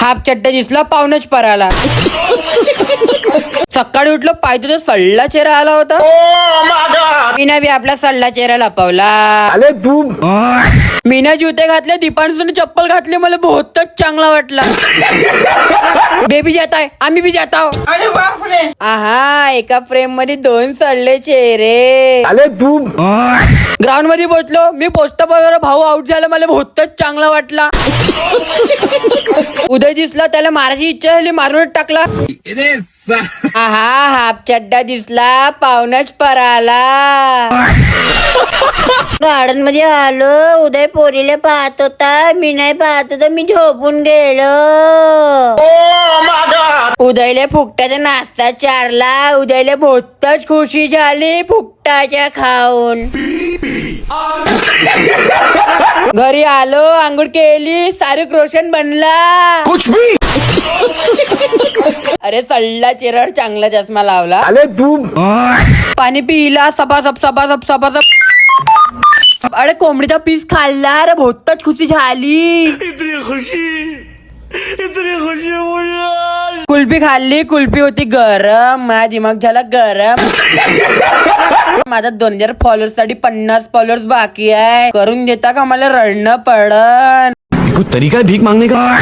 Half चड्डा दिसला पाहुणच पराला. सकाळी उठलो पाहिजे तो सल्ला चेहरा आला होता. मीना बी आपला सल्ला चेहरा लपवला. अरे तू मीना जुते घातले, दीपांसून चप्पल घातली, मला बहुतच चांगला वाटला. बेबी जात आहे, आम्ही बी जात आहो. आहा, एका फ्रेम मध्ये 2 सडले चेहरे. अरे तू ग्राउंड मध्ये पोहोचलो मी. पोचता बरोबर भाऊ आउट झाला, मला बहुतच चांगला वाटला. उदय दिसला, त्याला मारायची इच्छा झाली, मारूनच टाकला. आहा, हाफ चड्डा दिसला पाहुणच पराला. गार्डन मध्ये आलो, उदय पोरीला पाहत होता, मी नाही पाहत होता, मी झोपून गेलो. उदयले फुकटाचा नाश्ता चारला. उदयले बहुतच खुशी झाली फुकटाच्या खाऊन. घरी आलो, आंघोळ केली, शाहरुख रोशन बनला. कुछ भी. अरे सल्ला चेहऱ्यावर चांगला चष्मा लावला. अरे तू पाणी पिला, सपासप सपासप सपासप. अरे कोंबडीचा पीस खाल्ला. अरे बहुतच खुशी झाली. इतनी खुशी कुल्फी खाल्ली. कुल्फी होती गरम. माझा दिमाग झाला गरम. माझा 2000 फॉलोअर्स साठी 50 फॉलोअर्स बाकी आहे. करून देता का? मला रडणं पडन. कुछ तरीका है भीख मांगने का.